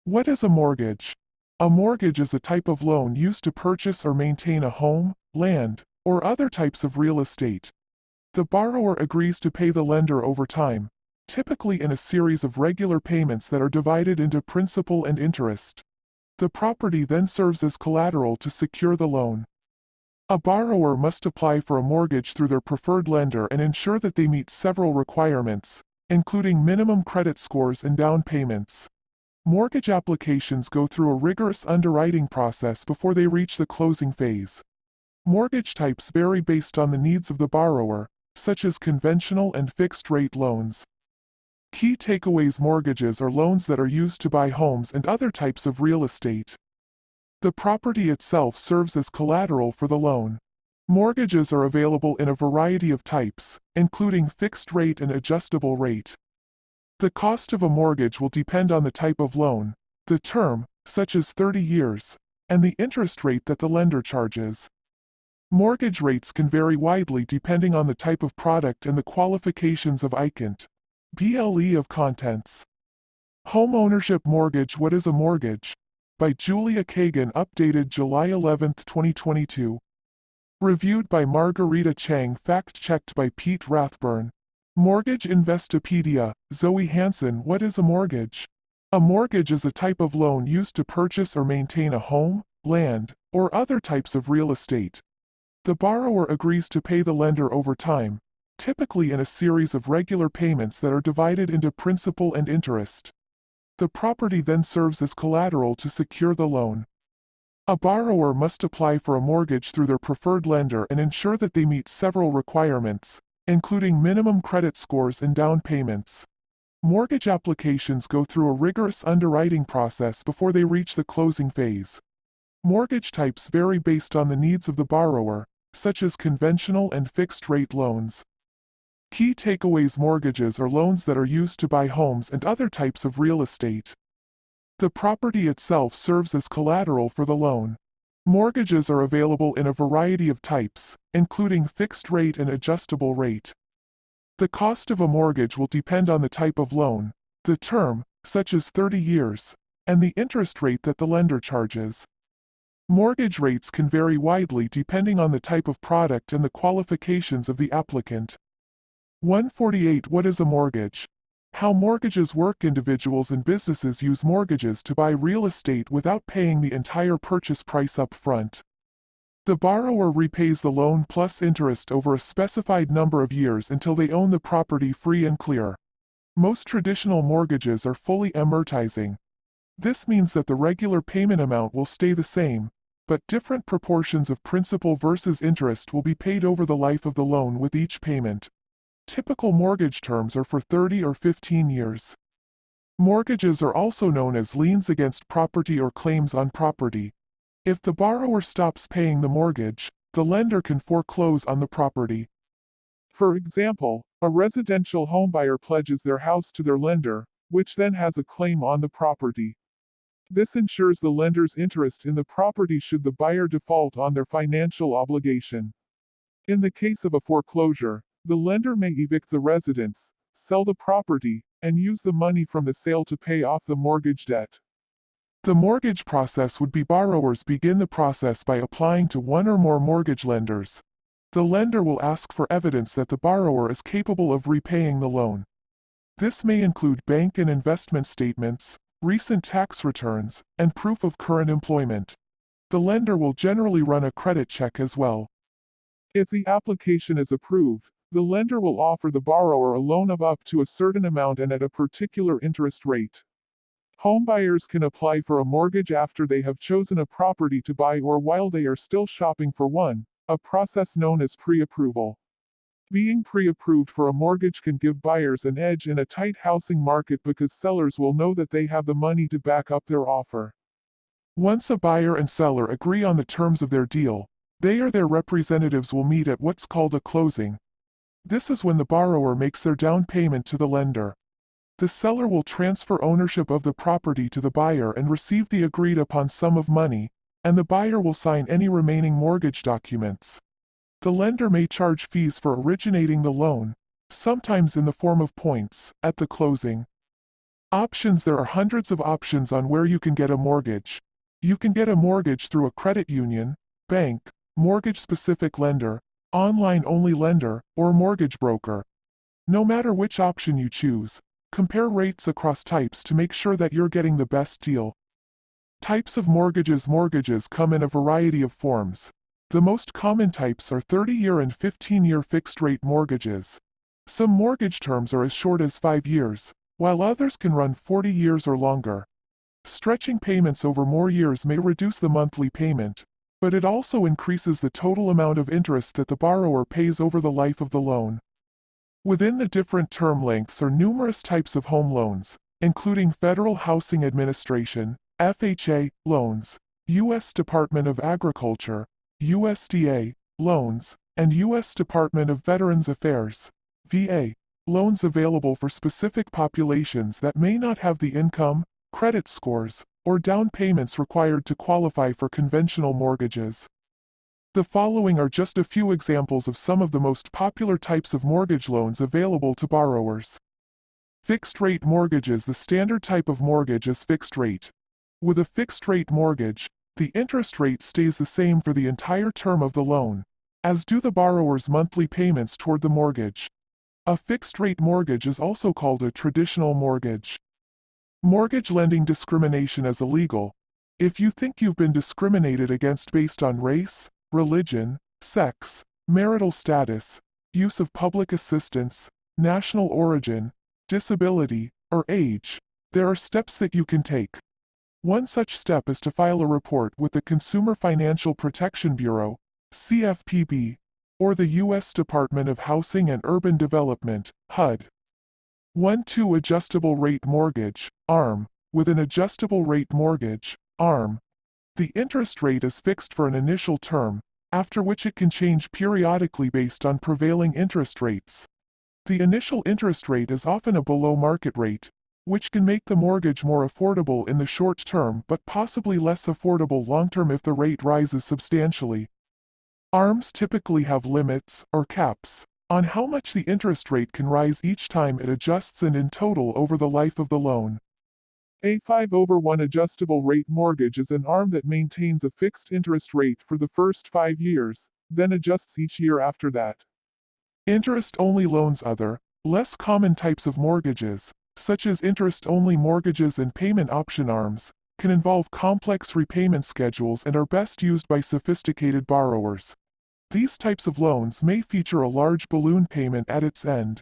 What is a mortgage? A mortgage is a type of loan used to purchase or maintain a home, land, or other types of real estate. The borrower agrees to pay the lender over time, typically in a series of regular payments that are divided into principal and interest. The property then serves as collateral to secure the loan. A borrower must apply for a mortgage through their preferred lender and ensure that they meet several requirements, including minimum credit scores and down payments. Mortgage applications go through a rigorous underwriting process before they reach the closing phase. Mortgage types vary based on the needs of the borrower, such as conventional and fixed-rate loans. Key takeaways: mortgages are loans that are used to buy homes and other types of real estate. The property itself serves as collateral for the loan. Mortgages are available in a variety of types, including fixed rate and adjustable rate. The cost of a mortgage will depend on the type of loan, the term, such as 30 years, and the interest rate that the lender charges. Mortgage rates can vary widely depending on the type of product and the qualifications of ICANT. BLE of contents. Home ownership mortgage. What is a mortgage? By Julia Kagan, updated July 11, 2022. Reviewed by Margarita Chang, fact-checked by Pete Rathburn. Mortgage Investopedia, Zoe Hansen. What is a mortgage? A mortgage is a type of loan used to purchase or maintain a home, land, or other types of real estate. The borrower agrees to pay the lender over time, typically in a series of regular payments that are divided into principal and interest. The property then serves as collateral to secure the loan. A borrower must apply for a mortgage through their preferred lender and ensure that they meet several requirements, including minimum credit scores and down payments. Mortgage applications go through a rigorous underwriting process before they reach the closing phase. Mortgage types vary based on the needs of the borrower, such as conventional and fixed-rate loans. Key takeaways: mortgages are loans that are used to buy homes and other types of real estate. The property itself serves as collateral for the loan. Mortgages are available in a variety of types, including fixed rate and adjustable rate. The cost of a mortgage will depend on the type of loan, the term, such as 30 years, and the interest rate that the lender charges. Mortgage rates can vary widely depending on the type of product and the qualifications of the applicant. 148. What is a mortgage? How mortgages work. Individuals and businesses use mortgages to buy real estate without paying the entire purchase price up front. The borrower repays the loan plus interest over a specified number of years until they own the property free and clear. Most traditional mortgages are fully amortizing. This means that the regular payment amount will stay the same, but different proportions of principal versus interest will be paid over the life of the loan with each payment. Typical mortgage terms are for 30 or 15 years. Mortgages are also known as liens against property or claims on property. If the borrower stops paying the mortgage, the lender can foreclose on the property. For example, a residential homebuyer pledges their house to their lender, which then has a claim on the property. This ensures the lender's interest in the property should the buyer default on their financial obligation. In the case of a foreclosure, the lender may evict the residence, sell the property, and use the money from the sale to pay off the mortgage debt. The mortgage process would be: borrowers begin the process by applying to one or more mortgage lenders. The lender will ask for evidence that the borrower is capable of repaying the loan. This may include bank and investment statements, recent tax returns, and proof of current employment. The lender will generally run a credit check as well. If the application is approved, the lender will offer the borrower a loan of up to a certain amount and at a particular interest rate. Homebuyers can apply for a mortgage after they have chosen a property to buy or while they are still shopping for one, a process known as pre-approval. Being pre-approved for a mortgage can give buyers an edge in a tight housing market because sellers will know that they have the money to back up their offer. Once a buyer and seller agree on the terms of their deal, they or their representatives will meet at what's called a closing. This is when the borrower makes their down payment to the lender. The seller will transfer ownership of the property to the buyer and receive the agreed upon sum of money, and the buyer will sign any remaining mortgage documents. The lender may charge fees for originating the loan, sometimes in the form of points, at the closing. Options. There are hundreds of options on where you can get a mortgage. You can get a mortgage through a credit union, bank, mortgage-specific lender, online-only lender, or mortgage broker. No matter which option you choose, compare rates across types to make sure that you're getting the best deal. Types of mortgages. Mortgages come in a variety of forms. The most common types are 30-year and 15-year fixed-rate mortgages. Some mortgage terms are as short as 5 years, while others can run 40 years or longer. Stretching payments over more years may reduce the monthly payment, but it also increases the total amount of interest that the borrower pays over the life of the loan. Within the different term lengths are numerous types of home loans, including Federal Housing Administration, FHA, loans, U.S. Department of Agriculture, USDA, loans, and U.S. Department of Veterans Affairs, VA, loans available for specific populations that may not have the income, credit scores, or down payments required to qualify for conventional mortgages. The following are just a few examples of some of the most popular types of mortgage loans available to borrowers. Fixed-rate mortgages. The standard type of mortgage is fixed rate. With a fixed-rate mortgage, the interest rate stays the same for the entire term of the loan, as do the borrower's monthly payments toward the mortgage. A fixed-rate mortgage is also called a traditional mortgage. Mortgage lending. Discrimination is illegal. If you think you've been discriminated against based on race, religion, sex, marital status, use of public assistance, national origin, disability, or age, there are steps that you can take. One such step is to file a report with the Consumer Financial Protection Bureau, CFPB, or the U.S. Department of Housing and Urban Development, HUD. 1-2 Adjustable Rate Mortgage, ARM. With an adjustable rate mortgage, ARM, the interest rate is fixed for an initial term, after which it can change periodically based on prevailing interest rates. The initial interest rate is often a below-market rate, which can make the mortgage more affordable in the short term but possibly less affordable long-term if the rate rises substantially. ARMs typically have limits, or caps, on how much the interest rate can rise each time it adjusts and in total over the life of the loan. A 5/1 adjustable rate mortgage is an ARM that maintains a fixed interest rate for the first 5 years, then adjusts each year after that. Interest-only loans. Other, less common types of mortgages, such as interest-only mortgages and payment option ARMs, can involve complex repayment schedules and are best used by sophisticated borrowers. These types of loans may feature a large balloon payment at its end.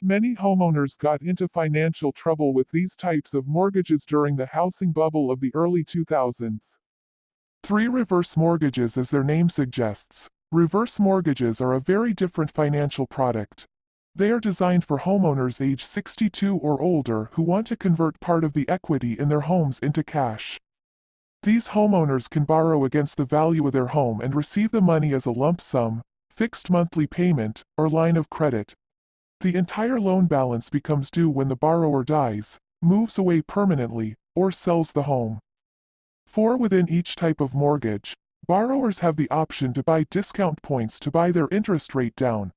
Many homeowners got into financial trouble with these types of mortgages during the housing bubble of the early 2000s. 3. Reverse mortgages. As their name suggests, reverse mortgages are a very different financial product. They are designed for homeowners age 62 or older who want to convert part of the equity in their homes into cash. These homeowners can borrow against the value of their home and receive the money as a lump sum, fixed monthly payment, or line of credit. The entire loan balance becomes due when the borrower dies, moves away permanently, or sells the home. 4. Within each type of mortgage, borrowers have the option to buy discount points to buy their interest rate down.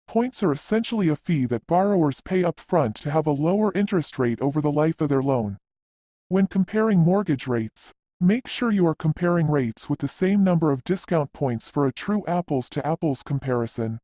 Points are essentially a fee that borrowers pay up front to have a lower interest rate over the life of their loan. When comparing mortgage rates, make sure you are comparing rates with the same number of discount points for a true apples-to-apples comparison.